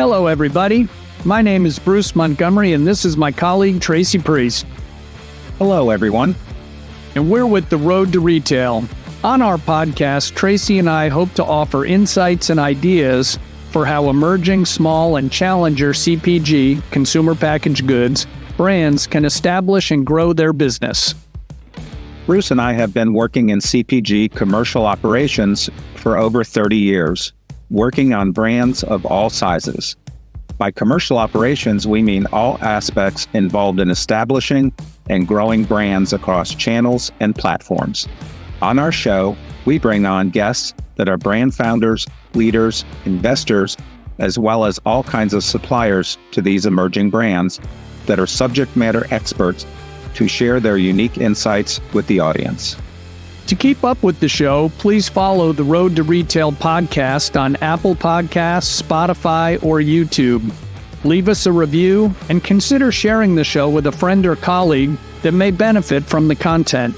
Hello, everybody. My name is Bruce Montgomery, and this is my colleague, Tracy Priest. Hello, everyone. And we're with The Road to Retail. On our podcast, Tracy and I hope to offer insights and ideas for how emerging small and challenger CPG, consumer packaged goods, brands can establish and grow their business. Bruce and I have been working in CPG commercial operations for over 30 years, working on brands of all sizes. By commercial operations, we mean all aspects involved in establishing and growing brands across channels and platforms. On our show, we bring on guests that are brand founders, leaders, investors, as well as all kinds of suppliers to these emerging brands that are subject matter experts to share their unique insights with the audience. To keep up with the show, please follow the Road to Retail podcast on Apple Podcasts, Spotify, or YouTube. Leave us a review and consider sharing the show with a friend or colleague that may benefit from the content.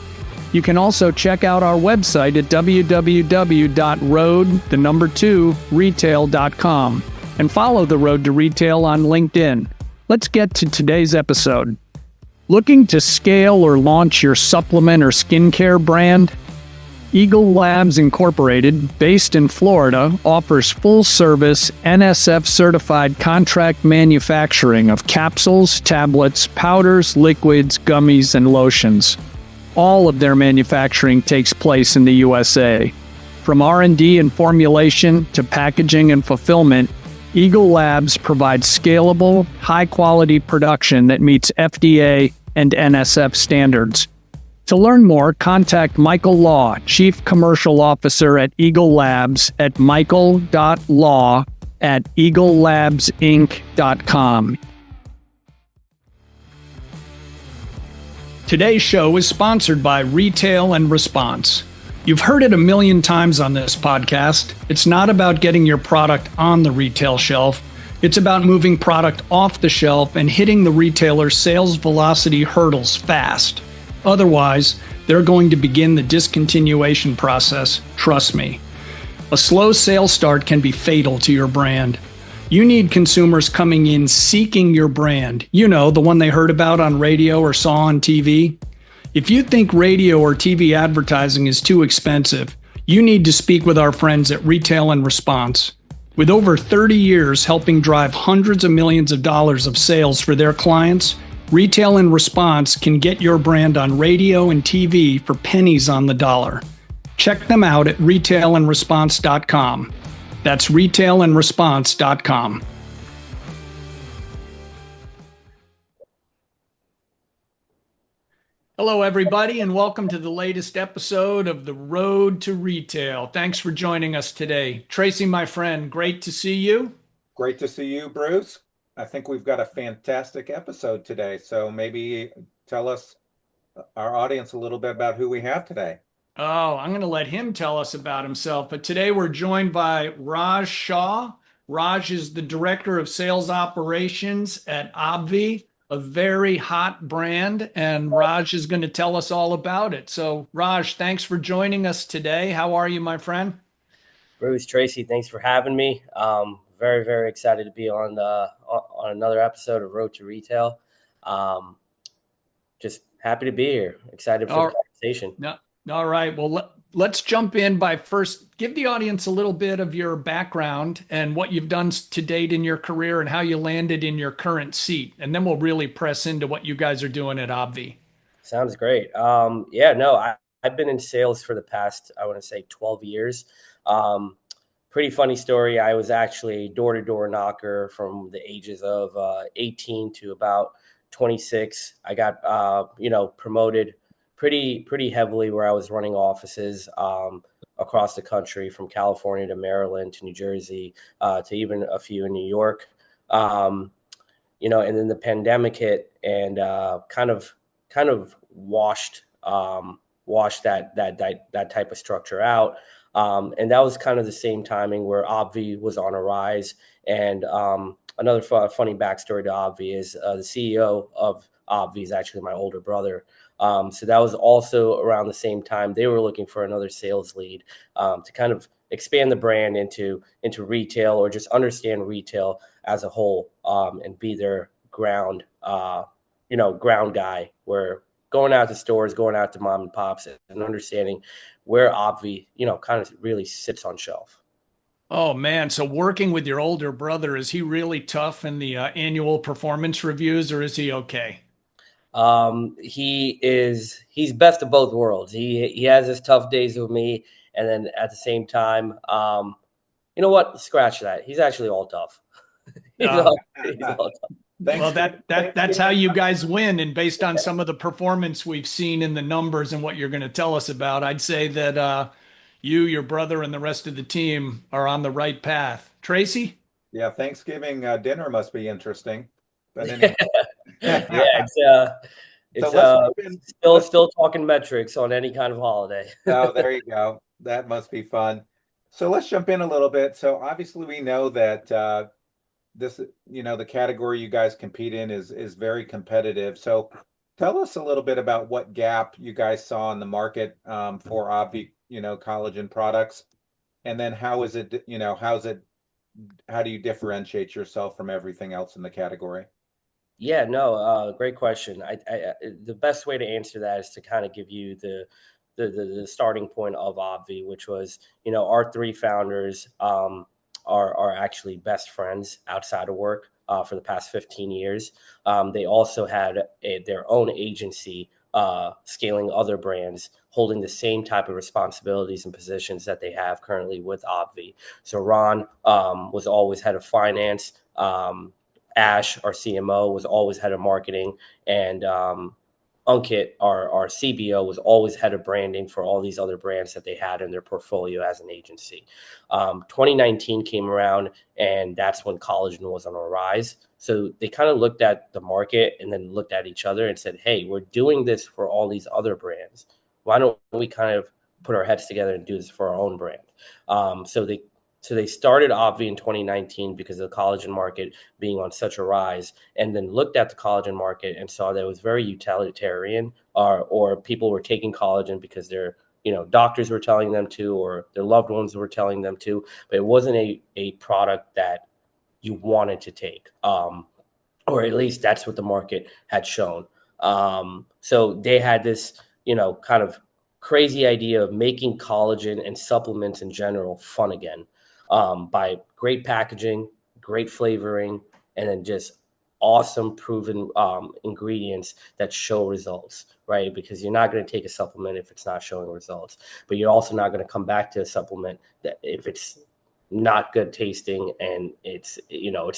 You can also check out our website at www.road2retail.com and follow The Road to Retail on LinkedIn. Let's get to today's episode. Looking to scale or launch your supplement or skincare brand? Eagle Labs Incorporated, based in Florida, offers full-service NSF-certified contract manufacturing of capsules, tablets, powders, liquids, gummies, and lotions. All of their manufacturing takes place in the USA. From R&D and formulation to packaging and fulfillment, Eagle Labs provides scalable, high-quality production that meets FDA and NSF standards. To learn more, contact Michael Law, Chief Commercial Officer at Eagle Labs at michael.law@eaglelabsinc.com. Today's show is sponsored by Retail and Response. You've heard it a million times on this podcast. It's not about getting your product on the retail shelf. It's about moving product off the shelf and hitting the retailer's sales velocity hurdles fast. Otherwise, they're going to begin the discontinuation process. Trust me. A slow sales start can be fatal to your brand. You need consumers coming in seeking your brand. You know, the one they heard about on radio or saw on TV. If you think radio or TV advertising is too expensive, you need to speak with our friends at Retail and Response. With over 30 years helping drive hundreds of millions of dollars of sales for their clients, Retail and Response can get your brand on radio and TV for pennies on the dollar. Check them out at retailandresponse.com. That's retailandresponse.com. Hello, everybody, and welcome to the latest episode of The Road to Retail. Thanks for joining us today. Tracy, my friend, great to see you. Great to see you, Bruce. I think we've got a fantastic episode today. So maybe tell us, our audience, a little bit about who we have today. Oh, I'm going to let him tell us about himself. But today we're joined by Raj Shah. Raj is the Director of Sales Operations at Obvi, a very hot brand, and Raj is going to tell us all about it. So, Raj, thanks for joining us today. How are you, my friend? Bruce, Tracy, thanks for having me. Very, very excited to be on another episode of Road to Retail. Just happy to be here. Excited for the conversation. No, all right. Well, let's jump in by first give the audience a little bit of your background and what you've done to date in your career and how you landed in your current seat. And then we'll really press into what you guys are doing at Obvi. Sounds great. I've been in sales for the past, I want to say 12 years. Pretty funny story. I was actually a door-to-door knocker from the ages of 18 to about 26. I got, promoted pretty heavily where I was running offices across the country, from California to Maryland to New Jersey to even a few in New York. And then the pandemic hit and kind of washed that type of structure out. And that was kind of the same timing where Obvi was on a rise. And another funny backstory to Obvi is the CEO of Obvi is actually my older brother. So that was also around the same time they were looking for another sales lead to kind of expand the brand into retail, or just understand retail as a whole, and be their ground guy, where going out to stores, going out to mom and pops, and understanding where Obvi, kind of really sits on shelf. Oh man, so working with your older brother, is he really tough in the annual performance reviews, or is he okay? He's best of both worlds. He has his tough days with me, and then at the same time, you know what? Scratch that. He's actually all tough. he's Uh, all tough. well, Thanks. that's how you guys win. And based on some of the performance we've seen in the numbers and what you're going to tell us about, I'd say that you, your brother, and the rest of the team are on the right path. Tracy? Yeah, Thanksgiving dinner must be interesting. But Yeah, anyway, yeah. so It's let's jump in. Let's. still talking metrics on any kind of holiday. Oh, there you go. That must be fun. So let's jump in a little bit. So obviously we know that this, the category you guys compete in is very competitive. So tell us a little bit about what gap you guys saw in the market for Obvi, collagen products, and then how do you differentiate yourself from everything else in the category? Yeah, no, great question. The best way to answer that is to kind of give you the starting point of Obvi, which was, our three founders are actually best friends outside of work for the past 15 years. They also had their own agency, scaling other brands, holding the same type of responsibilities and positions that they have currently with Obvi. So Ron was always head of finance. Ash, our CMO, was always head of marketing, and Unkit, our CBO, was always head of branding for all these other brands that they had in their portfolio as an agency. 2019 came around, and that's when collagen was on a rise. So they kind of looked at the market and then looked at each other and said, "Hey, we're doing this for all these other brands. Why don't we kind of put our heads together and do this for our own brand?" So they started Obvi in 2019 because of the collagen market being on such a rise, and then looked at the collagen market and saw that it was very utilitarian, or people were taking collagen because their doctors were telling them to, or their loved ones were telling them to, but it wasn't a product that you wanted to take, or at least that's what the market had shown. So they had this, kind of crazy idea of making collagen and supplements in general fun again, by great packaging, great flavoring, and then just awesome proven ingredients that show results, right? Because you're not going to take a supplement if it's not showing results, but you're also not going to come back to a supplement that if it's not good tasting and it's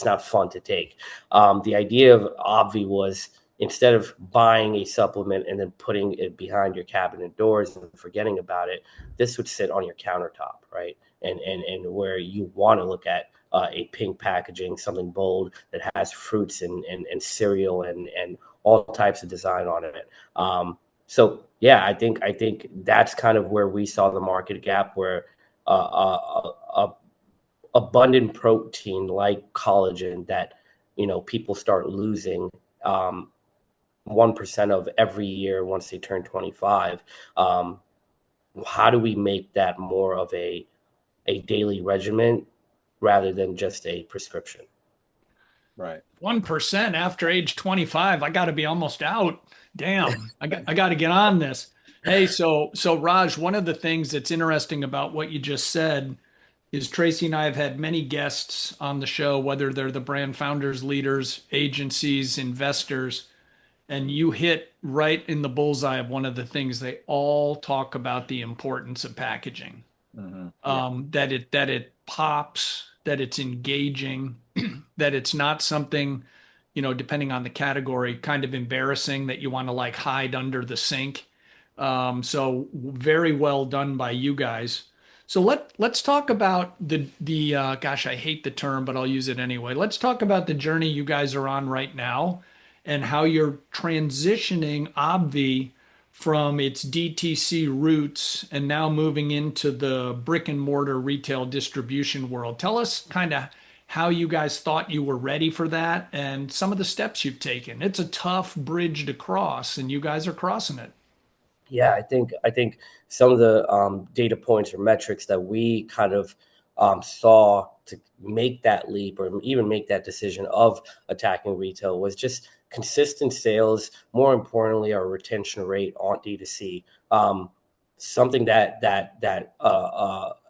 not fun to take. The idea of Obvi was, instead of buying a supplement and then putting it behind your cabinet doors and forgetting about it, this would sit on your countertop, right? And where you want to look at a pink packaging, something bold that has fruits and cereal and all types of design on it. So yeah, I think that's kind of where we saw the market gap, where a abundant protein like collagen that people start losing, 1% of every year once they turn 25. um, how do we make that more of a daily regimen rather than just a prescription? Right. 1% after age 25. I got to be almost out. Damn. I got to get on this. Hey, so Raj, one of the things that's interesting about what you just said is Tracy and I have had many guests on the show, whether they're the brand founders, leaders, agencies, investors, and you hit right in the bullseye of one of the things they all talk about: the importance of packaging. Yeah. That it pops, that it's engaging, that it's not something, depending on the category, kind of embarrassing that you want to like hide under the sink. So very well done by you guys. So let's talk about the gosh, I hate the term, but I'll use it anyway. Let's talk about the journey you guys are on right now and how you're transitioning Obvi from its DTC roots and now moving into the brick and mortar retail distribution world. Tell us kind of how you guys thought you were ready for that and some of the steps you've taken. It's a tough bridge to cross, and you guys are crossing it. Yeah, I think some of the data points or metrics that we kind of saw to make that leap or even make that decision of attacking retail was just consistent sales. More importantly, our retention rate on D2C. Something that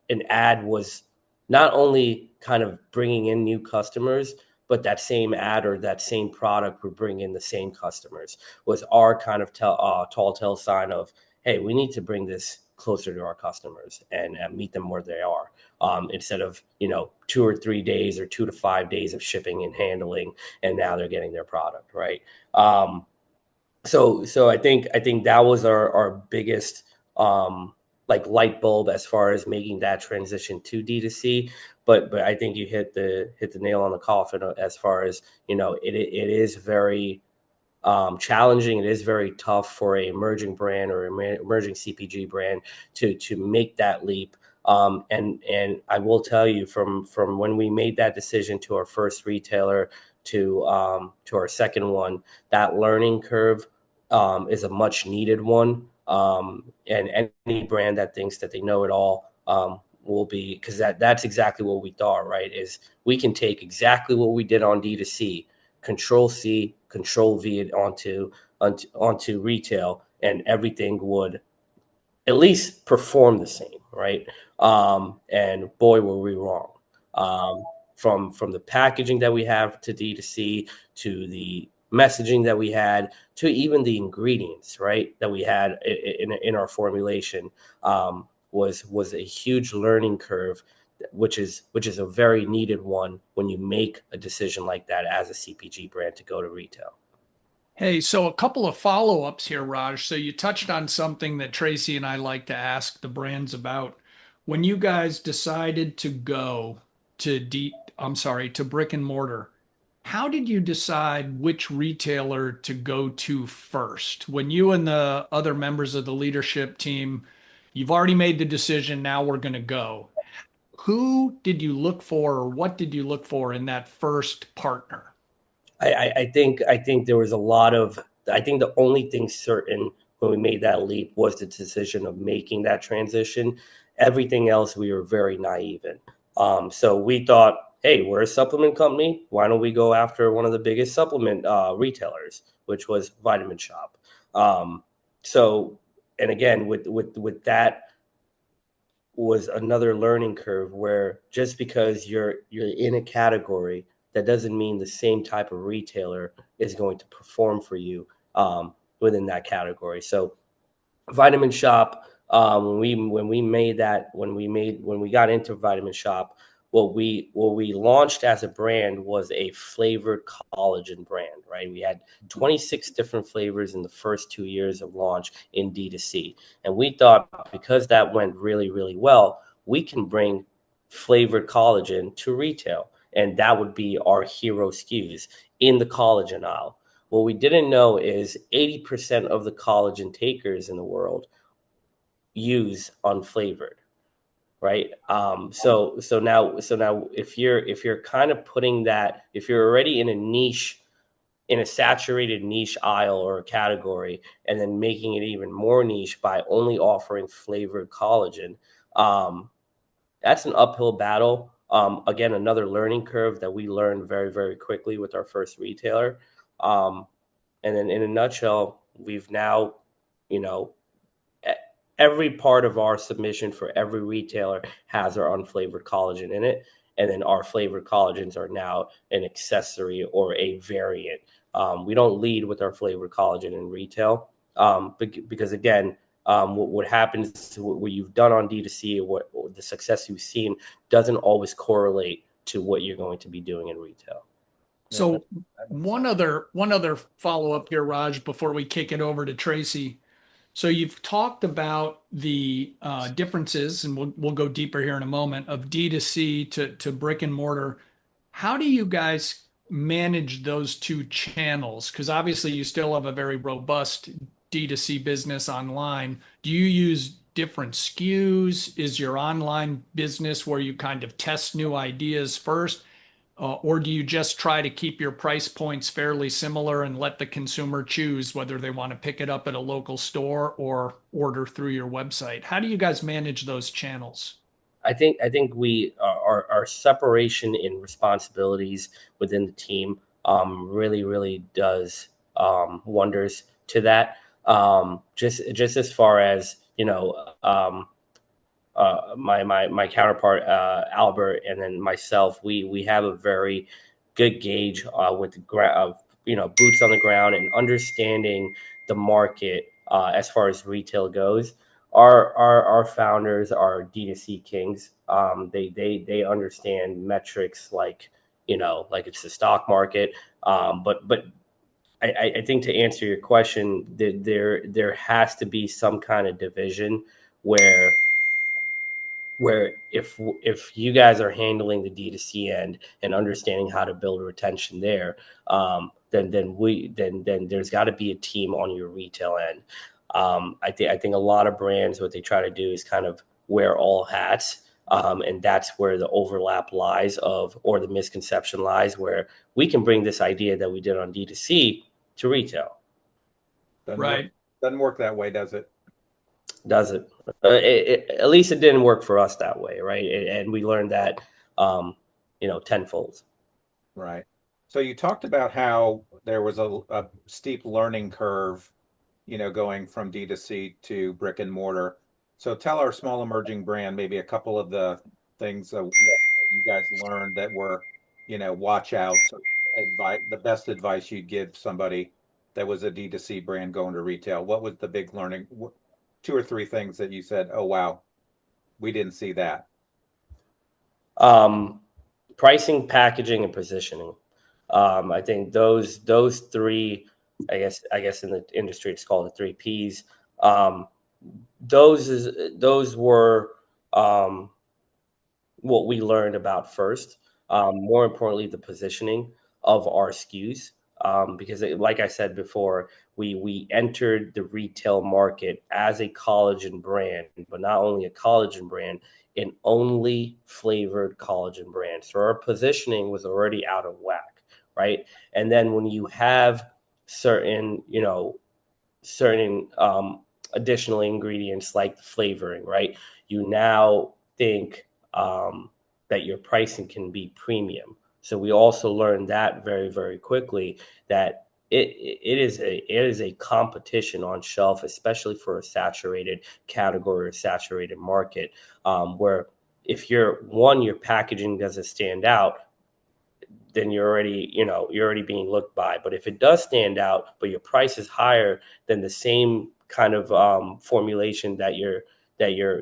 an ad was not only kind of bringing in new customers, but that same ad or that same product would bring in the same customers was our kind of tall tale sign of, hey, we need to bring this closer to our customers and meet them where they are, instead of 2 or 3 days or 2 to 5 days of shipping and handling, and now they're getting their product right. So I think that was our biggest like light bulb as far as making that transition to D2C. But I think you hit the nail on the coffin as far as it is very challenging. It is very tough for a emerging brand or emerging CPG brand to make that leap. And I will tell you, from when we made that decision to our first retailer to our second one, that learning curve is a much needed one. And any brand that thinks that they know it all will be, because that's exactly what we thought, right? Is we can take exactly what we did on D2C, Control C, Control V it onto retail, and everything would at least perform the same, right? And boy, were we wrong. Um, from the packaging that we have to D2C, to the messaging that we had, to even the ingredients, right, that we had in our formulation, was a huge learning curve, which is a very needed one when you make a decision like that as a CPG brand to go to retail. Hey, so a couple of follow-ups here, Raj. So you touched on something that Tracy and I like to ask the brands about. When you guys decided to go to brick and mortar, how did you decide which retailer to go to first? When you and the other members of the leadership team, you've already made the decision, now we're going to go. Who did you look for, or what did you look for in that first partner? I think there was a lot of. I think the only thing certain when we made that leap was the decision of making that transition. Everything else we were very naive in. So we thought, hey, we're a supplement company. Why don't we go after one of the biggest supplement retailers, which was Vitamin Shop. So, and again, with that was another learning curve, where just because you're in a category, that doesn't mean the same type of retailer is going to perform for you within that category. So Vitamin Shop, when we got into Vitamin Shop, what we launched as a brand was a flavored collagen brand, right? We had 26 different flavors in the first 2 years of launch in D2C, and we thought, because that went really really well, we can bring flavored collagen to retail, and that would be our hero SKUs in the collagen aisle. What we didn't know is 80% of the collagen takers in the world use unflavored, right? So now if you're kind of putting that, if you're already in a niche, in a saturated niche aisle or a category, and then making it even more niche by only offering flavored collagen, um, that's an uphill battle. Again, another learning curve that we learned very very quickly with our first retailer. Um, and then in a nutshell, we've now, you know, e- every part of our submission for every retailer has our unflavored collagen in it. And then our flavored collagens are now an accessory or a variant. We don't lead with our flavored collagen in retail, because again, what happens, what you've done on D2C, or the success you've seen, doesn't always correlate to what you're going to be doing in retail. Yeah, So one other follow-up here, Raj, before we kick it over to Tracy. So you've talked about the differences, and we'll go deeper here in a moment, of D2C to brick and mortar. How do you guys manage those two channels? Because obviously you still have a very robust D2C business online. Do you use different SKUs? Is your online business where you kind of test new ideas first? Or do you just try to keep your price points fairly similar and let the consumer choose whether they want to pick it up at a local store or order through your website? How do you guys manage those channels? I think we our separation in responsibilities within the team really does wonders to that. Just as far as my counterpart Albert and then myself, we have a very good gauge with the of boots on the ground and understanding the market as far as retail goes. Our founders are D2C kings. They understand metrics like like it's the stock market. But I think to answer your question, there has to be some kind of division where if you guys are handling the D2C end and understanding how to build retention there, then there's got to be a team on your retail end. I think a lot of brands, what they try to do is kind of wear all hats. And that's where the overlap lies or the misconception lies, where we can bring this idea that we did on D2C to retail. Right. Doesn't work that way, does it? Does it? At least it didn't work for us that way, right? And we learned that, tenfold. Right. So you talked about how there was a steep learning curve, going from D2C to brick and mortar. So tell our small emerging brand maybe a couple of the things that you guys learned that were, watch outs, the best advice you'd give somebody that was a D2C brand going to retail. What was the big learning? Two or three things that you said, oh, wow, we didn't see that. Pricing, packaging, and positioning. I think those three. I guess in the industry it's called the three Ps. Those were what we learned about first. More importantly, the positioning of our SKUs. Because like I said before, we entered the retail market as a collagen brand, but not only a collagen brand, an only flavored collagen brand. So our positioning was already out of whack, right? And then when you have certain, certain additional ingredients like flavoring, right? You now think that your pricing can be premium. So we also learned that very, very quickly that it is a competition on shelf, especially for a saturated category or saturated market, where if your packaging doesn't stand out, then you're already being looked by. But if it does stand out, but your price is higher than the same kind of formulation that your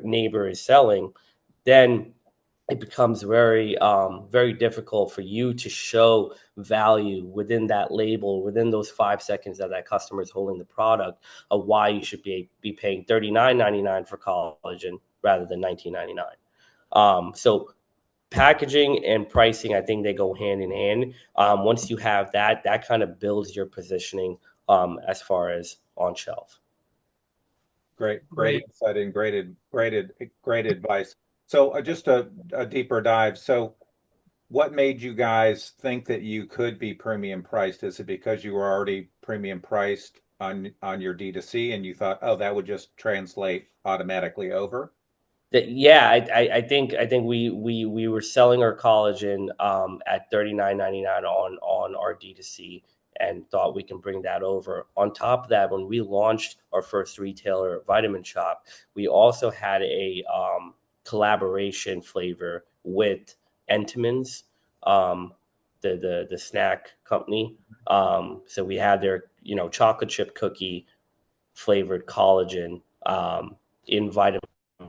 neighbor is selling, then it becomes very difficult for you to show value within that label, within those 5 seconds that customer is holding the product, of why you should be paying $39.99 for collagen rather than $19.99. So packaging and pricing, I think they go hand in hand. Once you have that kind of builds your positioning as far as on shelf. Great insight and great advice. So just a deeper dive. So what made you guys think that you could be premium priced? Is it because you were already premium priced on your D2C and you thought, oh, that would just translate automatically over? Yeah, I think we were selling our collagen at $39.99 on our D2C and thought we can bring that over. On top of that, when we launched our first retailer, Vitamin Shop, we also had a collaboration flavor with Entenmann's, the snack company. So we had their chocolate chip cookie flavored collagen in Vitamin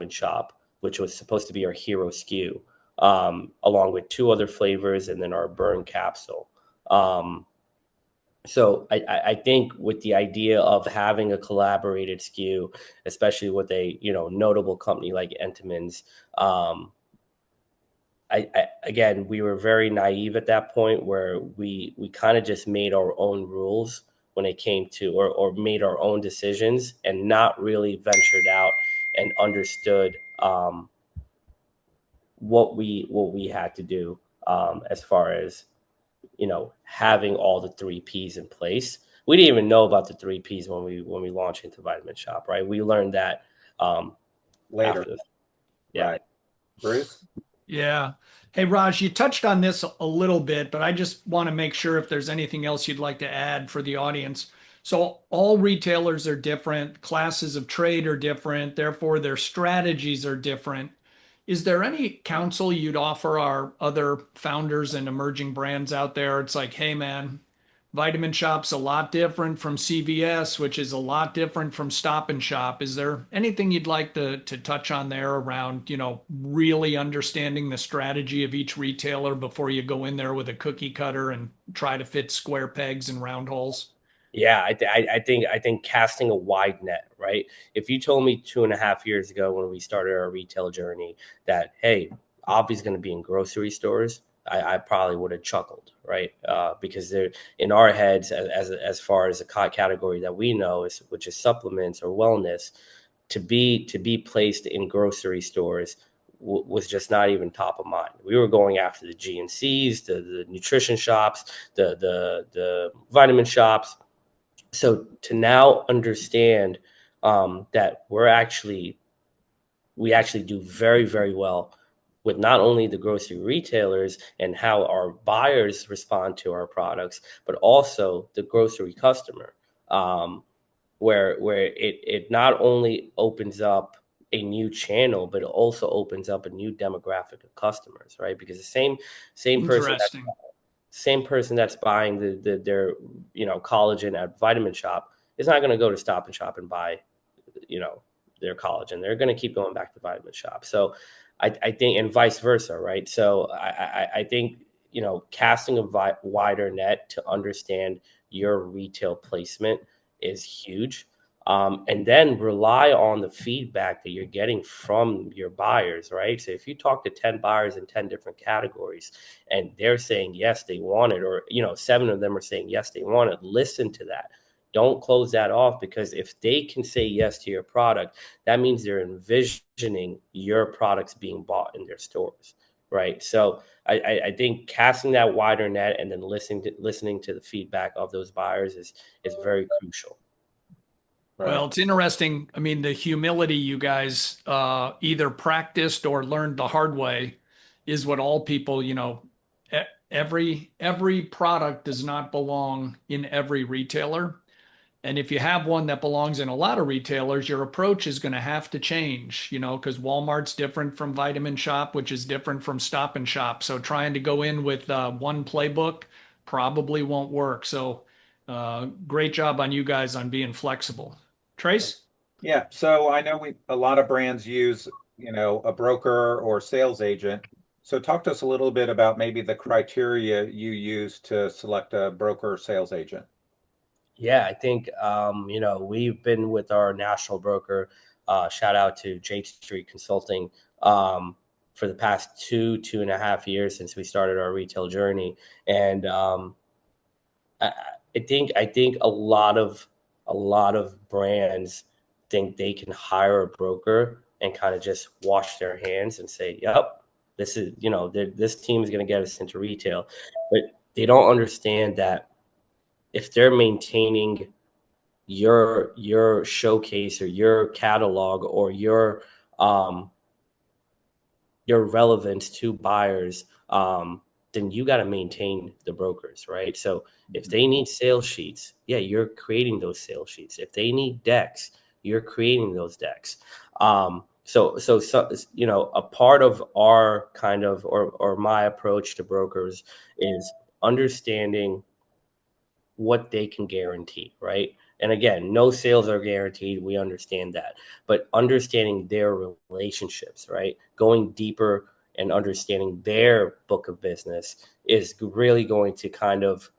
Shop, which was supposed to be our hero SKU, along with two other flavors and then our burn capsule. So I think with the idea of having a collaborated SKU, especially with a notable company like Entenmann's, again, we were very naive at that point where we kind of just made our own rules when it came to or made our own decisions and not really ventured out and understood what we had to do. as far as, having all the 3Ps in place. We didn't even know about the 3Ps when we launched into Vitamin Shop, right? We learned that Later. after. Yeah. Right. Bruce? Yeah. Hey, Raj, you touched on this a little bit, but I just want to make sure if there's anything else you'd like to add for the audience. So, all retailers are different, classes of trade are different, therefore, their strategies are different. Is there any counsel you'd offer our other founders and emerging brands out there? It's like, hey, man, Vitamin Shop's a lot different from CVS, which is a lot different from Stop and Shop. Is there anything you'd like to touch on there around, really understanding the strategy of each retailer before you go in there with a cookie cutter and try to fit square pegs in round holes? Yeah, I think casting a wide net, right? If you told me 2.5 years ago when we started our retail journey that, hey, Obvi's going to be in grocery stores, I probably would have chuckled, right? Because they're in our heads as far as a category that we know is, which is supplements or wellness, to be placed in grocery stores was just not even top of mind. We were going after the GNCs, the nutrition shops, the vitamin shops. So to now understand that we actually do very, very well with not only the grocery retailers and how our buyers respond to our products, but also the grocery customer, where it not only opens up a new channel, but it also opens up a new demographic of customers, right? Because the same person that Interesting. same person that's buying their collagen at Vitamin Shop is not going to go to Stop and Shop and buy their collagen. They're going to keep going back to Vitamin Shop. So I think, and vice versa, right? So I think casting a wider net to understand your retail placement is huge. And then rely on the feedback that you're getting from your buyers, right? So if you talk to 10 buyers in 10 different categories and they're saying yes, they want it, or 7 of them are saying yes, they want it, listen to that. Don't close that off, because if they can say yes to your product, that means they're envisioning your products being bought in their stores, right? So I think casting that wider net and then listening to the feedback of those buyers is very crucial. Right. Well, it's interesting. I mean, the humility you guys either practiced or learned the hard way is what all people, every product does not belong in every retailer. And if you have one that belongs in a lot of retailers, your approach is going to have to change, because Walmart's different from Vitamin Shop, which is different from Stop and Shop. So trying to go in with one playbook probably won't work. So great job on you guys on being flexible. Trace? Yeah. So I know a lot of brands use, a broker or sales agent. So talk to us a little bit about maybe the criteria you use to select a broker or sales agent. Yeah, I think we've been with our national broker. Shout out to Jade Street Consulting, for the past 2.5 years since we started our retail journey, and I think a lot of brands think they can hire a broker and kind of just wash their hands and say, "Yep, this is this team is going to get us into retail," but they don't understand that if they're maintaining your showcase or your catalog or um your relevance to buyers, then you got to maintain the brokers, right? So if they need sales sheets, yeah, you're creating those sales sheets. If they need decks, you're creating those decks. So a part of our kind of or my approach to brokers is understanding what they can guarantee, right? And again, no sales are guaranteed. We understand that. But understanding their relationships, right? Going deeper and understanding their book of business is really going to kind of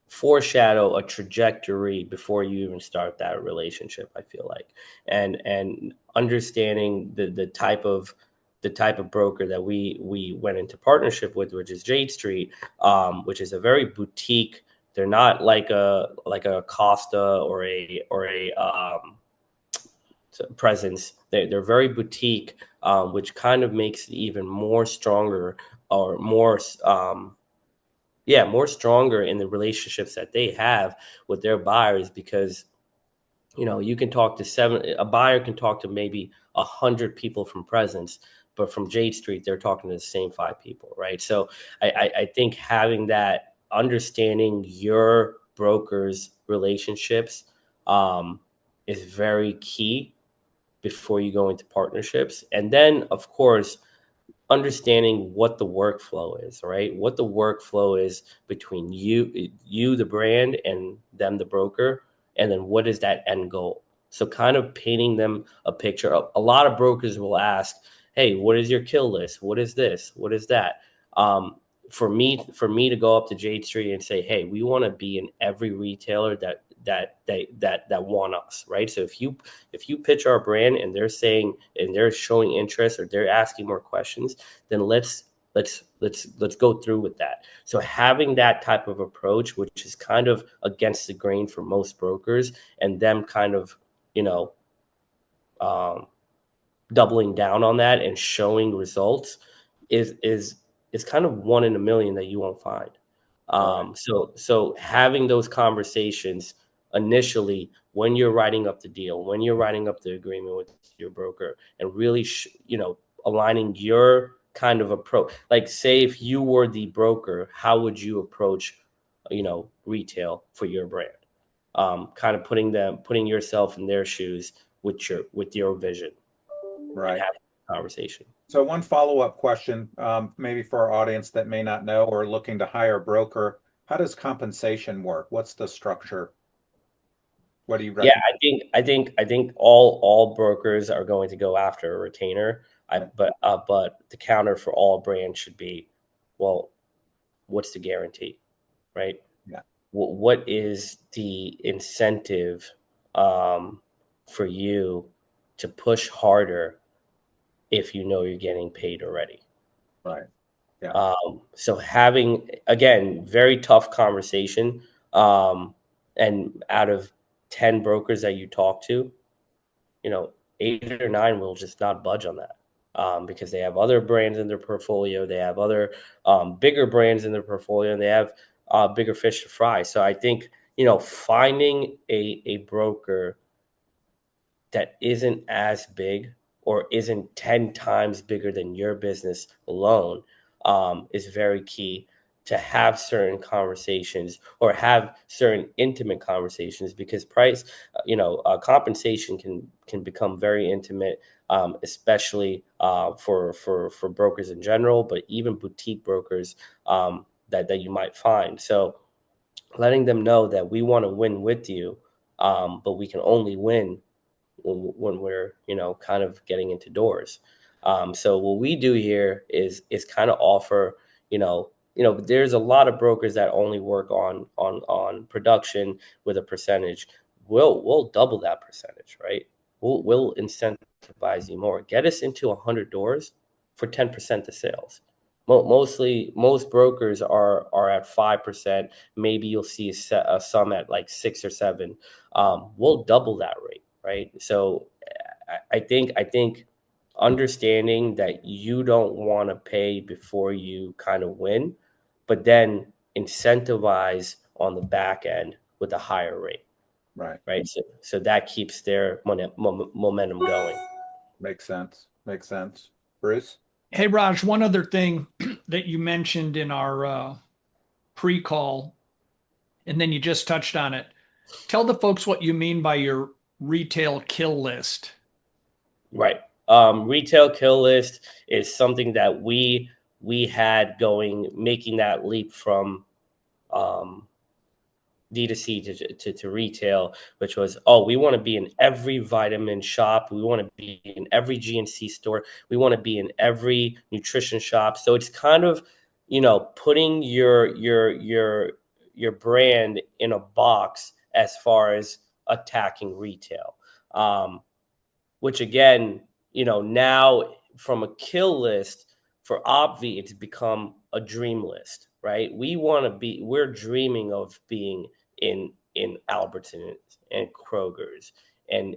foreshadow a trajectory before you even start that relationship, I feel like. And understanding the type of broker that we went into partnership with, which is Jade Street, which is a very boutique. They're not like a Costa or a presence. They're very boutique, which kind of makes it even more stronger, or more more stronger in the relationships that they have with their buyers, because you can talk to a buyer can talk to maybe 100 people from Presence, but from Jade Street they're talking to the same 5 people, right? So I think having that, understanding your brokers relationships, is very key before you go into partnerships. And then of course, understanding what the workflow is, right? What the workflow is between you, the brand, and them, the broker, and then what is that end goal? So kind of painting them a picture. A lot of brokers will ask, "Hey, what is your kill list? What is this? What is that?" Um, for me to go up to Jade Street and say, "Hey, we want to be in every retailer that want us," right? So if you pitch our brand and they're saying, and they're showing interest, or they're asking more questions, then let's go through with that. So having that type of approach, which is kind of against the grain for most brokers, and them kind of you know um, doubling down on that and showing results, is kind of one in a million that you won't find. Right. So having those conversations initially, when you're writing up the deal, when you're writing up the agreement with your broker, and really aligning your kind of approach. Like, say if you were the broker, how would you approach retail for your brand? Kind of putting yourself in their shoes with your vision, and Right. having a conversation. So one follow-up question, maybe for our audience that may not know or looking to hire a broker, how does compensation work? What's the structure? What do you Yeah, recommend? I think all brokers are going to go after a retainer. But the counter for all brands should be, well, what's the guarantee, right? Yeah, What is the incentive, for you to push harder if you know you're getting paid already? right. Yeah, So having, again, very tough conversation. And out of 10 brokers that you talk to, 8 or 9 will just not budge on that, because they have other brands in their portfolio. They have other bigger brands in their portfolio, and they have bigger fish to fry. So I think, finding a broker that isn't as big, or isn't 10 times bigger than your business alone, is very key, to have certain conversations, or have certain intimate conversations, because compensation can become very intimate, especially for brokers in general, but even boutique brokers, that you might find. So letting them know that we want to win with you, but we can only win when we're kind of getting into doors. So what we do here is kind of offer, there's a lot of brokers that only work on production with a percentage. We'll double that percentage, right? We'll incentivize you more. Get us into 100 doors for 10% of sales. Most brokers are at 5%. Maybe you'll see some at like 6 or 7. We'll double that rate, right? So I think understanding that you don't want to pay before you kind of win, but then incentivize on the back end with a higher rate, right. right? So that keeps their momentum going. Makes sense. Makes sense. Bruce? Hey, Raj, one other thing that you mentioned in our pre-call, and then you just touched on it. Tell the folks what you mean by your retail kill list. Right. Retail kill list is something that we had going, making that leap from um, D2C to retail, which was, oh, we want to be in every vitamin shop. We want to be in every GNC store. We want to be in every nutrition shop. So it's kind of, putting your brand in a box as far as attacking retail. Which again, now from a kill list for Obvi, it's become a dream list, right? We're dreaming of being in Albertsons and Kroger's and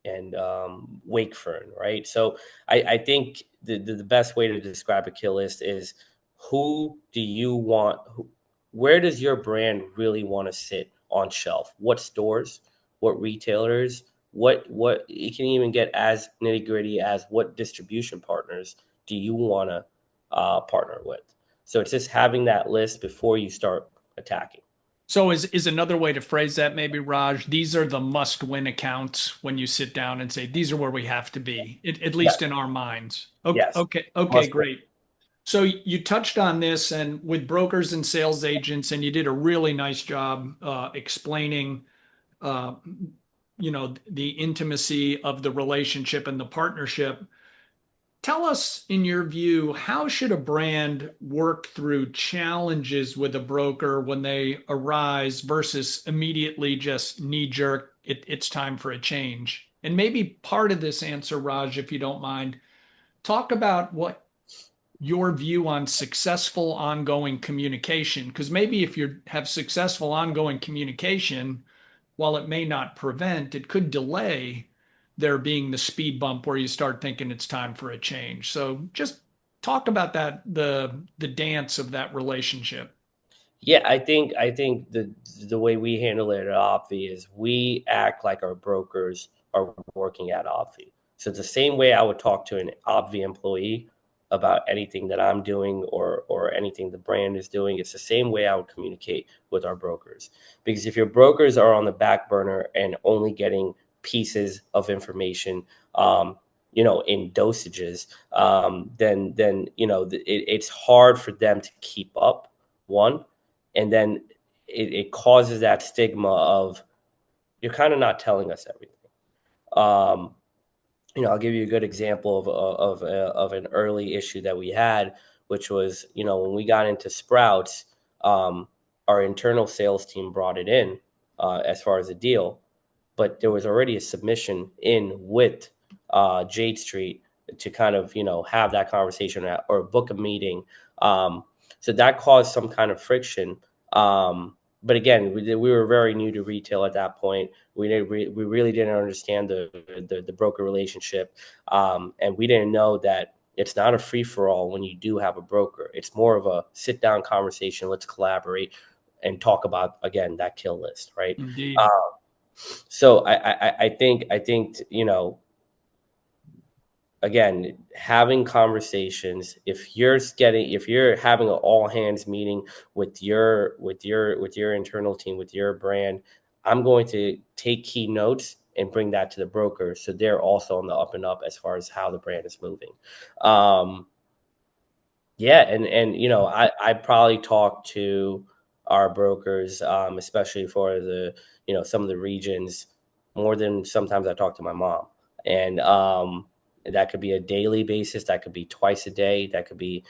and Wakefern, right? So I think the best way to describe a kill list is who do you want, where does your brand really want to sit on shelf? What stores, what retailers, what you can even get as nitty gritty as what distribution partners do you want to partner with? So it's just having that list before you start attacking. So is another way to phrase that maybe, Raj, these are the must-win accounts when you sit down and say these are where we have to be, at least Yes, in our minds. Okay, yes, okay, must. great. So you touched on this and with brokers and sales agents, and you did a really nice job explaining, uh, the intimacy of the relationship and the partnership. Tell us, in your view, how should a brand work through challenges with a broker when they arise versus immediately just knee jerk, it's time for a change? And maybe part of this answer, Raj, if you don't mind, talk about what your view on successful ongoing communication, because maybe if you have successful ongoing communication, while it may not prevent, it could delay there being the speed bump where you start thinking it's time for a change. So just talk about that, the dance of that relationship. Yeah, I think the way we handle it at Obvi is we act like our brokers are working at Obvi. So it's the same way I would talk to an Obvi employee about anything that I'm doing or anything the brand is doing. It's the same way I would communicate with our brokers. Because if your brokers are on the back burner and only getting pieces of information, in dosages, then it's hard for them to keep up. One, and then it causes that stigma of you're kind of not telling us everything. Um, I'll give you a good example of an early issue that we had, which was when we got into Sprouts, our internal sales team brought it in as far as a deal, but there was already a submission in with Jade Street to kind of have that conversation or book a meeting. Um, so that caused some kind of friction. But again, we were very new to retail at that point. We really didn't understand the broker relationship, and we didn't know that it's not a free for all when you do have a broker. It's more of a sit down conversation. Let's collaborate and talk about again that kill list, right? Indeed. So I think again, having conversations, if you're having an all hands meeting with your internal team, with your brand, I'm going to take key notes and bring that to the broker so they're also on the up and up as far as how the brand is moving. um yeah, and I probably talk to our brokers, especially for the some of the regions, more than sometimes I talk to my mom, and that could be a daily basis, that could be twice a day, that could be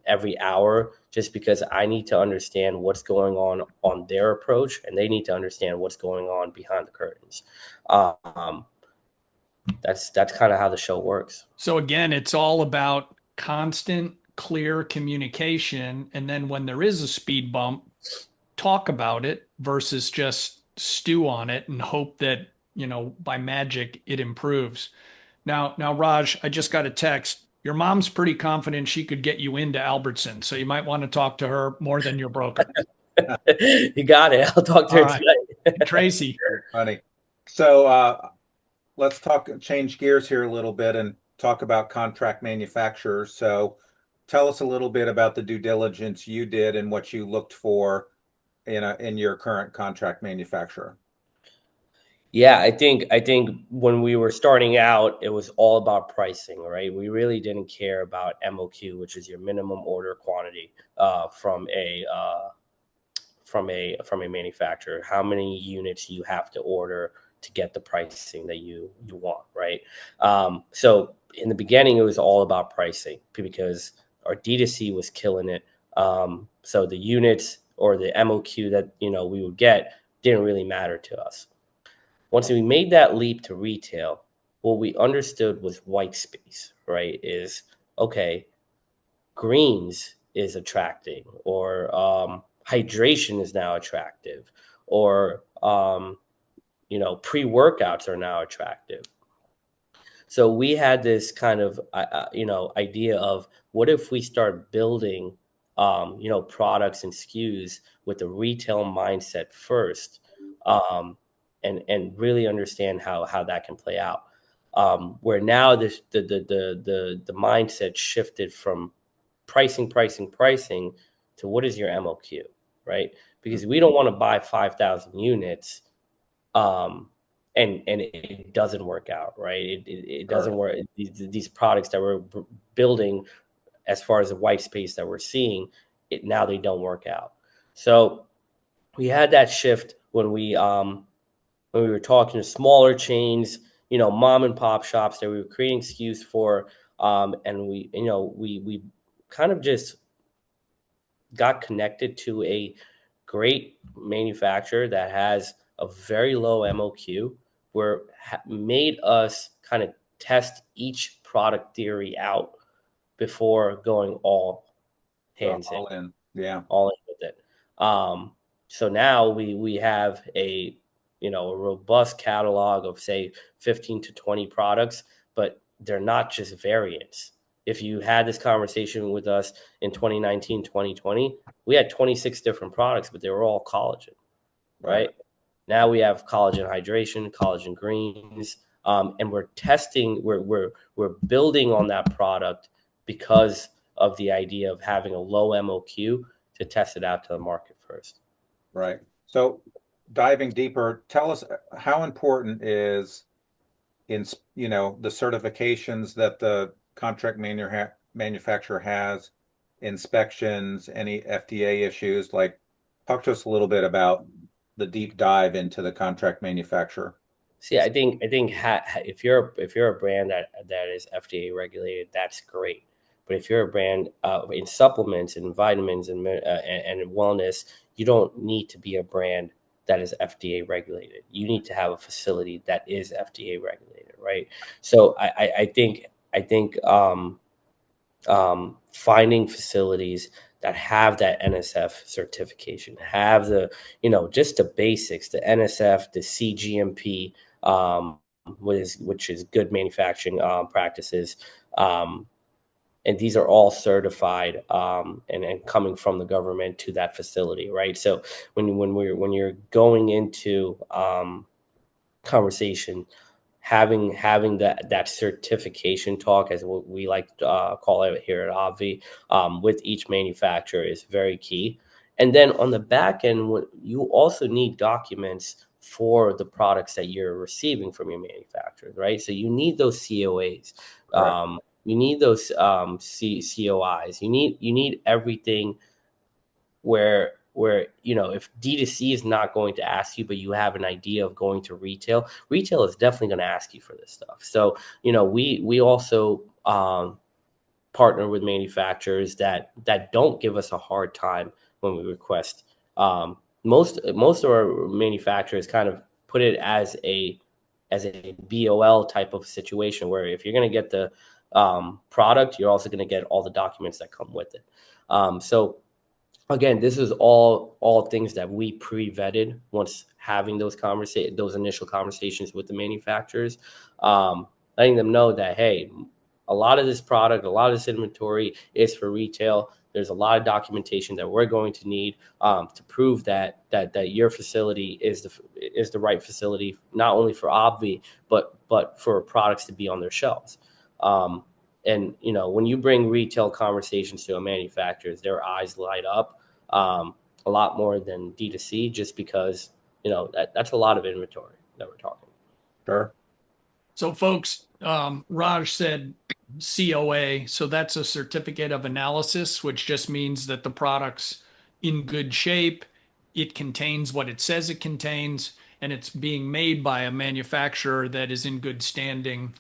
every hour, just because I need to understand what's going on their approach, and they need to understand what's going on behind the curtains. Um, that's kind of how the show works. So again, it's all about constant, clear communication. And then when there is a speed bump, talk about it versus just stew on it and hope that, by magic it improves. Now, Raj, I just got a text. Your mom's pretty confident she could get you into Albertson, so you might want to talk to her more than your broker. You got it. I'll talk to All her right. tonight. Tracy. Funny. So let's change gears here a little bit and talk about contract manufacturers. So tell us a little bit about the due diligence you did and what you looked for in your current contract manufacturer. Yeah, I think when we were starting out, it was all about pricing, right? We really didn't care about MOQ, which is your minimum order quantity from a manufacturer. How many units you have to order to get the pricing that you want, right? So in the beginning, it was all about pricing because our D2C was killing it. So the units or the MOQ that we would get didn't really matter to us. Once we made that leap to retail, what we understood was white space, right? Is okay, greens is attracting, or hydration is now attractive, or pre-workouts are now attractive. So we had this kind of idea of, what if we start building products and SKUs with a retail mindset first, um, and really understand how that can play out. Where now the mindset shifted from pricing to what is your MOQ, right? Because we don't want to buy 5,000 units, um, and it doesn't work out, right? It doesn't Sure. work. These products that we're building, as far as the white space that we're seeing, now they don't work out. So we had that shift when we were talking to smaller chains, mom and pop shops that we were creating SKUs for, and we kind of just got connected to a great manufacturer that has a very low MOQ, where made us kind of test each product theory out before going So hands in, all in. Yeah. all in with it. So now we have a robust catalog of, say, 15 to 20 products, but they're not just variants. If you had this conversation with us in 2019, 2020, we had 26 different products, but they were all collagen, Right. right? Now we have collagen hydration, collagen greens, and we're building on that product because of the idea of having a low MOQ to test it out to the market first. Right. So diving deeper, tell us how important is the certifications that the contract manufacturer has, inspections, any FDA issues, like talk to us a little bit about the deep dive into the contract manufacturer. See, I think if you're a brand that is FDA regulated, that's great. But if you're a brand in supplements and vitamins and in wellness, you don't need to be a brand that is FDA regulated. You need to have a facility that is FDA regulated, right? So I think finding facilities that have that NSF certification, have just the basics, the NSF, the CGMP, which is good manufacturing practices. Um, and these are all certified, and coming from the government to that facility, right? So when you're going into conversation, having that certification talk, as what we like to call it here at Obvi, with each manufacturer, is very key. And then on the back end, you also need documents for the products that you're receiving from your manufacturers, right? So you need those COAs, Correct. you need those COIs, you need everything, where if D2C is not going to ask you, but you have an idea of going to retail is definitely going to ask you for this stuff. So we also partner with manufacturers that don't give us a hard time when we request. Most of our manufacturers kind of put it as a BOL type of situation, where if you're going to get the product, you're also going to get all the documents that come with it. So again, this is all things that we pre-vetted once having those initial conversations with the manufacturers, letting them know that, hey, a lot of this product, a lot of this inventory is for retail. There's a lot of documentation that we're going to need to prove that your facility is the right facility, not only for Obvi, but for products to be on their shelves. And when you bring retail conversations to a manufacturer, their eyes light up a lot more than D2C, just because that's a lot of inventory that we're talking. Sure. So, folks, Raj said COA. So that's a certificate of analysis, which just means that the product's in good shape. It contains what it says it contains, and it's being made by a manufacturer that is in good standing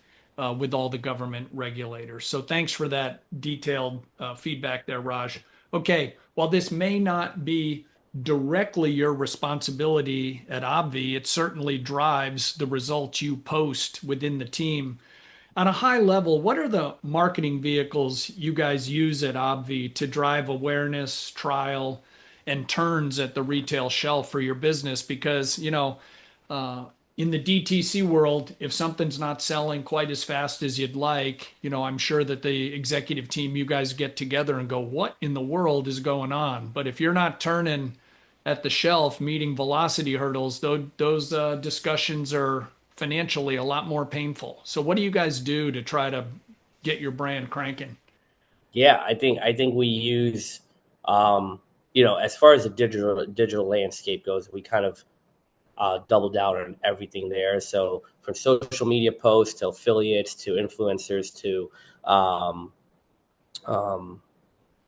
with all the government regulators. So, thanks for that detailed feedback there, Raj. Okay, while this may not be directly your responsibility at Obvi, it certainly drives the results you post within the team. On a high level, what are the marketing vehicles you guys use at Obvi to drive awareness, trial, and turns at the retail shelf for your business? Because, in the DTC world, if something's not selling quite as fast as you'd like, I'm sure that the executive team, you guys get together and go, what in the world is going on? But if you're not turning at the shelf, meeting velocity hurdles, those discussions are financially a lot more painful. So what do you guys do to try to get your brand cranking? Yeah, I think we use, um, as far as the digital landscape goes, we kind of double down on everything there. So from social media posts to affiliates to influencers to um, um,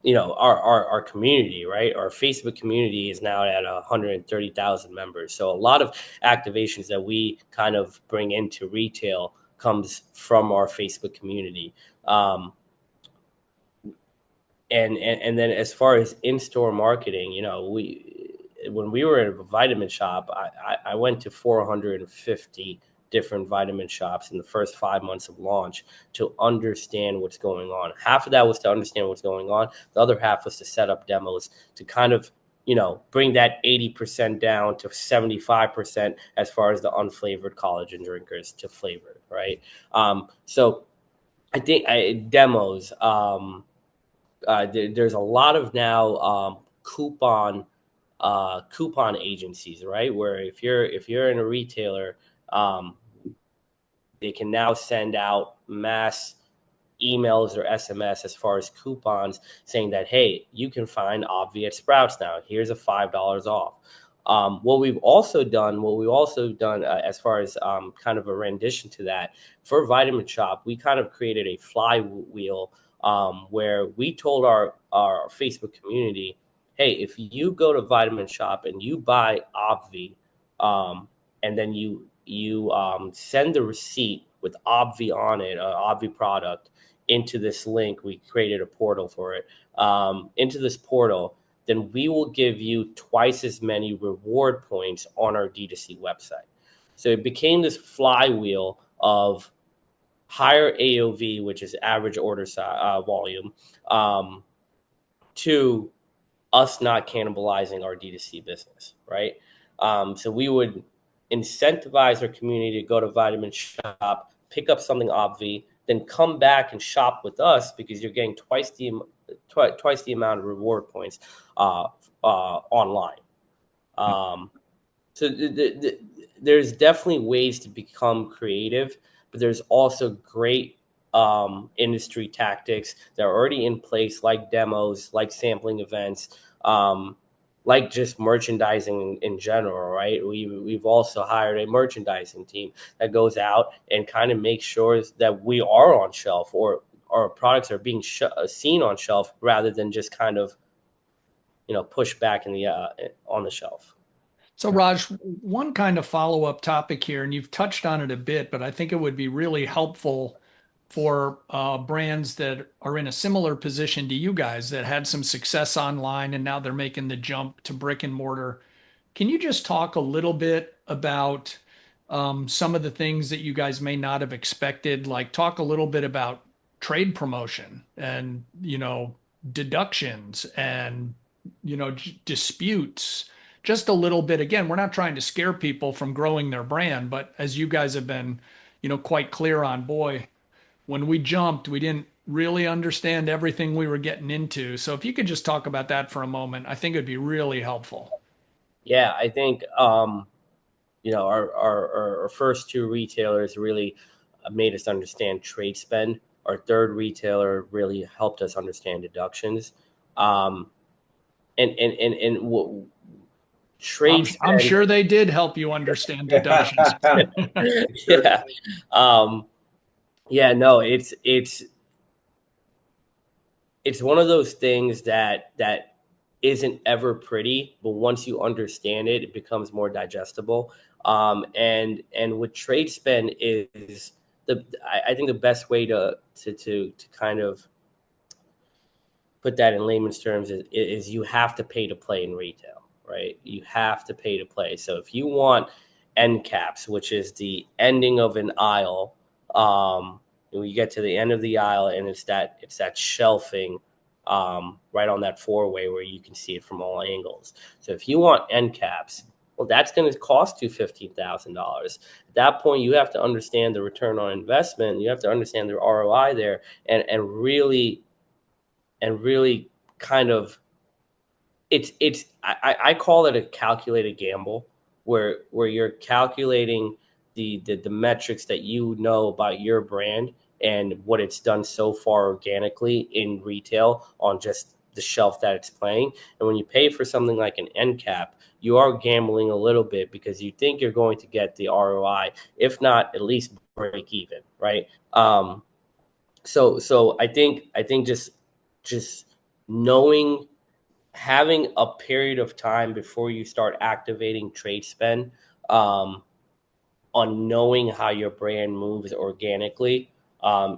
our community, right? Our Facebook community is now at 130,000 members. So a lot of activations that we kind of bring into retail comes from our Facebook community. Um, and then as far as in-store marketing, we when we were at a vitamin shop, I went to 450 different vitamin shops in the first 5 months of launch to understand what's going on. Half of that was to understand what's going on. The other half was to set up demos to kind of bring that 80% down to 75% as far as the unflavored collagen drinkers to flavored, right? So I think demos. There's a lot of now coupon agencies, right? Where if you're in a retailer, um, they can now send out mass emails or SMS as far as coupons saying that, hey, you can find Obvi at Sprouts now. Here's a $5 off. What we've also done as far as kind of a rendition to that for Vitamin Shop, we kind of created a flywheel where we told our Facebook community, hey, if you go to Vitamin Shop and you buy Obvi, and then you send the receipt with Obvi on it, Obvi product, into this link. We created a portal for it. Into this portal, then we will give you twice as many reward points on our D2C website. So it became this flywheel of higher AOV, which is average order volume, um, to us not cannibalizing our D2C business, right? So we would incentivize our community to go to Vitamin Shop, pick up something Obvi, then come back and shop with us because you're getting twice the amount of reward points online. Um, so there's definitely ways to become creative, but there's also great industry tactics that are already in place, like demos, like sampling events, um, like just merchandising in general, right? We've also hired a merchandising team that goes out and kind of makes sure that we are on shelf or our products are being seen on shelf rather than just kind of pushed back in the on the shelf. So, Raj, one kind of follow-up topic here, and you've touched on it a bit, but I think it would be really helpful for brands that are in a similar position to you guys that had some success online and now they're making the jump to brick and mortar. Can you just talk a little bit about some of the things that you guys may not have expected? Like, talk a little bit about trade promotion and, deductions and, disputes. Just a little bit. Again, we're not trying to scare people from growing their brand, but as you guys have been, quite clear on, boy, when we jumped, we didn't really understand everything we were getting into. So if you could just talk about that for a moment, I think it'd be really helpful. Yeah, I think our first two retailers really made us understand trade spend. Our third retailer really helped us understand deductions. Um, and I'm, trade I'm spend, sure they did help you understand deductions. yeah, um, yeah, no, it's one of those things that isn't ever pretty, but once you understand it, it becomes more digestible. And with trade spend is I think the best way to kind of put that in layman's terms is you have to pay to play in retail, right? You have to pay to play. So if you want end caps, which is the ending of an aisle, when you get to the end of the aisle and it's that shelving right on that four-way where you can see it from all angles. So if you want end caps, Well, that's going to cost you $15,000. At that point, you have to understand the return on investment. You have to understand the ROI there, and really kind of I call it a calculated gamble, where you're calculating the metrics that you know about your brand and what it's done so far organically in retail on just the shelf that it's playing. And when you pay for something like an end cap, you are gambling a little bit because you think you're going to get the ROI, if not at least break even, right? So I think just knowing, having a period of time before you start activating trade spend, um, on knowing how your brand moves organically,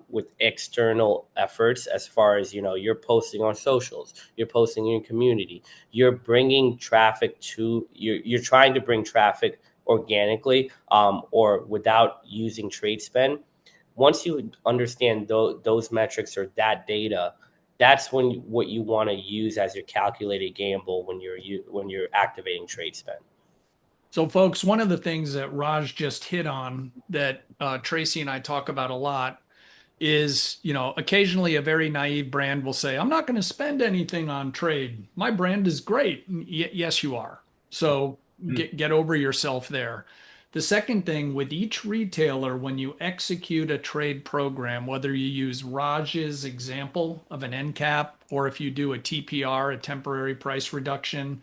with external efforts, as far as, you're posting on socials, you're posting in your community, you're bringing traffic to, you're trying to bring traffic organically, or without using trade spend. Once you understand those metrics or that data, that's what you want to use as your calculated gamble when you're activating trade spend. So, folks, one of the things that Raj just hit on that Tracy and I talk about a lot is, occasionally a very naive brand will say, I'm not going to spend anything on trade. My brand is great. Yes, you are. So get over yourself there. The second thing with each retailer, when you execute a trade program, whether you use Raj's example of an end cap, or if you do a TPR, a temporary price reduction,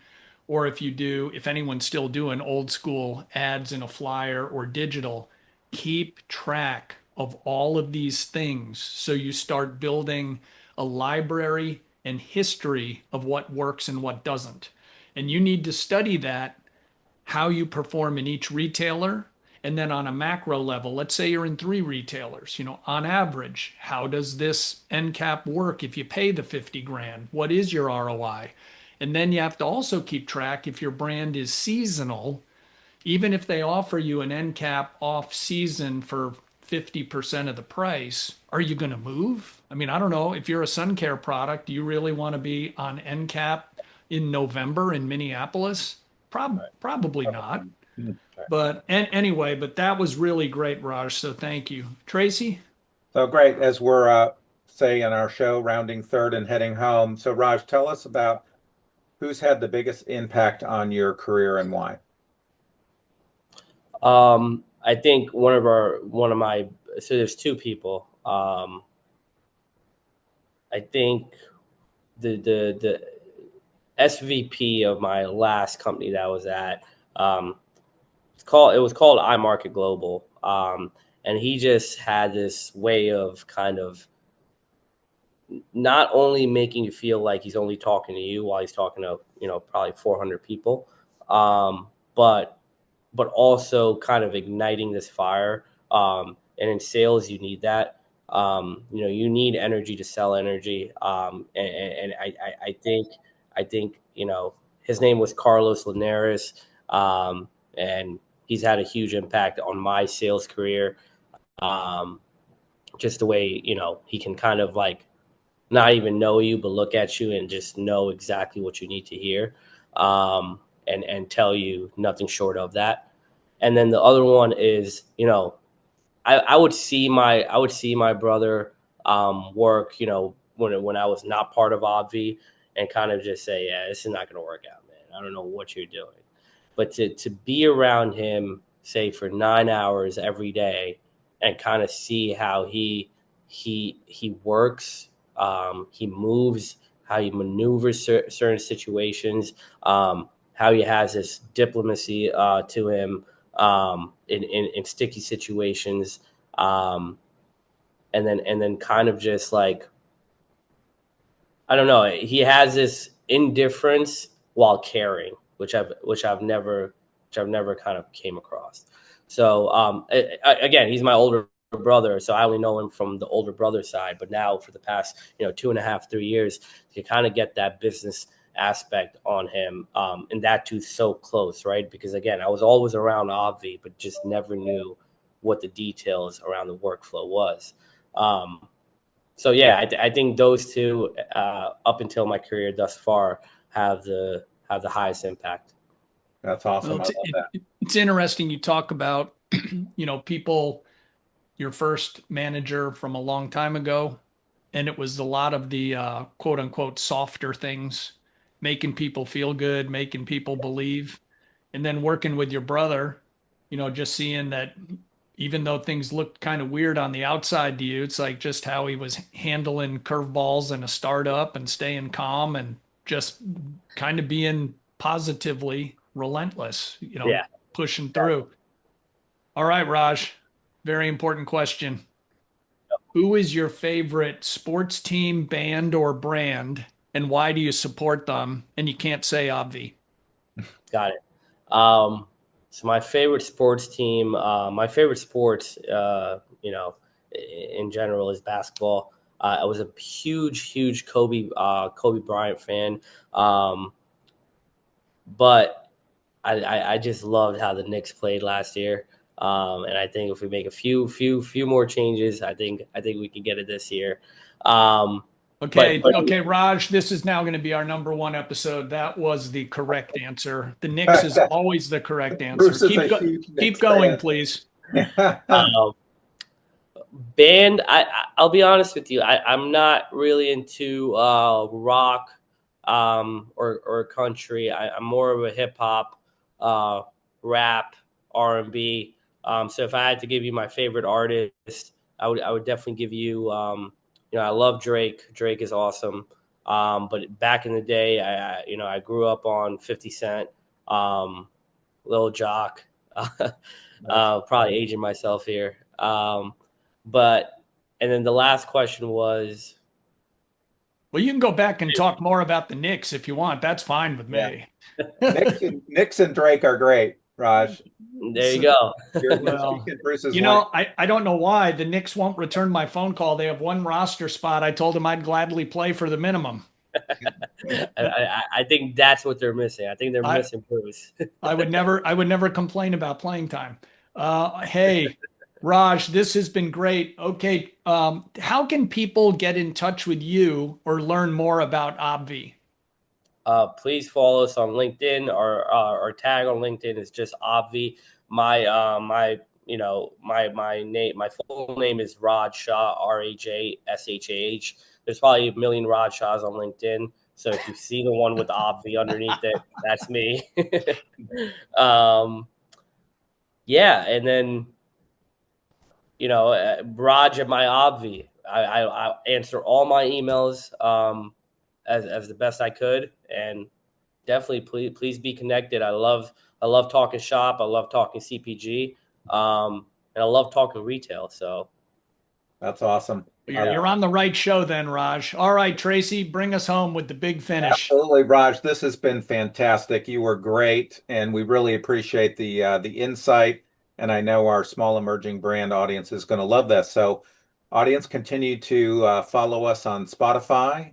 or if anyone's still doing old school ads in a flyer or digital, keep track of all of these things so you start building a library and history of what works and what doesn't. And you need to study that, how you perform in each retailer. And then on a macro level, let's say you're in 3 retailers, on average, how does this end cap work if you pay the 50 grand? What is your ROI? And then you have to also keep track, if your brand is seasonal, even if they offer you an end cap off season for 50% of the price, are you going to move? I mean, I don't know. If you're a sun care product, do you really want to be on end cap in November in Minneapolis? Right. Probably not. Mm. But anyway, but that was really great, Raj. So thank you. Tracy? So great. As we're say in our show, rounding third and heading home. So Raj, tell us about who's had the biggest impact on your career and why. I think one of my, so there's two people. I think the SVP of my last company that I was at, it was called iMarket Global, and he just had this way of kind of not only making you feel like he's only talking to you while he's talking to, probably 400 people, but also kind of igniting this fire. And in sales, you need that. You need energy to sell energy. And I think, his name was Carlos Linares, and he's had a huge impact on my sales career. Um, just the way, he can kind of like not even know you, but look at you and just know exactly what you need to hear, and tell you nothing short of that. And then the other one is, I would see my brother, work, when I was not part of Obvi, and kind of just say, yeah, this is not going to work out, man. I don't know what you're doing. But to be around him, say for 9 hours every day, and kind of see how he works, he moves, how he maneuvers certain situations, how he has this diplomacy to him, in sticky situations, and then kind of just like, I don't know, he has this indifference while caring, which I've never kind of came across. So, again, he's my older brother, so I only know him from the older brother side. But now, for the past 2.5, 3 years, you kind of get that business aspect on him, and that too so close, right? Because again, I was always around Obvi, but just never knew what the details around the workflow was. So yeah, I think those two, up until my career thus far, have the highest impact. That's Well, awesome. I love that. it's interesting you talk about, people, your first manager from a long time ago, and it was a lot of the quote unquote softer things, making people feel good, making people believe, and then working with your brother, just seeing that even though things looked kind of weird on the outside to you, it's like just how he was handling curveballs in a startup and staying calm and just kind of being positively relentless, Yeah. pushing through. All right, Raj, very important question. Who is your favorite sports team, band, or brand, and why do you support them? And you can't say Obvi. Got it. So my favorite sports team, my favorite sports, in general is basketball. I was a huge Kobe Bryant fan. Um, but I just loved how the Knicks played last year. And I think if we make a few more changes, I think we can get it this year. Um, Okay, but okay, Raj, this is now going to be our number one episode. That was the correct answer. The Knicks is always the correct answer. Bruce is a huge Keep Knicks going, fan. please. um, band, I'll be honest with you, I'm not really into rock or country. I'm more of a hip hop, rap, R&B. So if I had to give you my favorite artist, I would definitely give you I love Drake. Drake is awesome. But back in the day, I grew up on 50 Cent, Lil Jock. Probably aging myself here. But and then the last question was, Well, you can go back and talk more about the Knicks if you want. That's fine with Yeah. me. Knicks and Drake are great, Raj. there you go. You're Well, speaking Bruce's language. I don't know why the Knicks won't return my phone call. They have one roster spot. I told them I'd gladly play for the minimum. I think that's what they're missing. I think they're I missing Bruce. I would never complain about playing time. Hey, Raj, this has been great. Okay, how can people get in touch with you or learn more about Obvi? Please follow us on LinkedIn. Our tag on LinkedIn is just Obvi. My name, my full name is Raj Shah, RajShah. There's probably a million Raj Shahs on LinkedIn. So if you see the one with Obvi underneath it, that's me. Yeah, and then Raj at my Obvi. I answer all my emails as the best I could, and definitely please be connected. I love talking shop. I love talking CPG, and I love talking retail. So That's awesome. You're on the right show then, Raj. All right, Tracy, bring us home with the big finish. Absolutely, Raj. This has been fantastic. You were great, and we really appreciate the insight. And I know our small emerging brand audience is going to love this. So, audience, continue to follow us on Spotify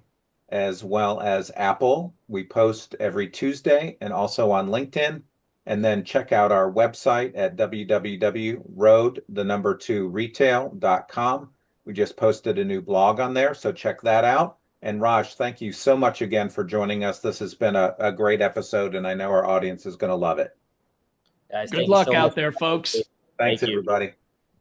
as well as Apple. We post every Tuesday and also on LinkedIn. And then check out our website at www.road2retail.com. We just posted a new blog on there, so check that out. And Raj, thank you so much again for joining us. This has been a great episode, and I know our audience is going to love it. guys, Good thank you luck so much. out there, folks. Thanks, Thank you. everybody.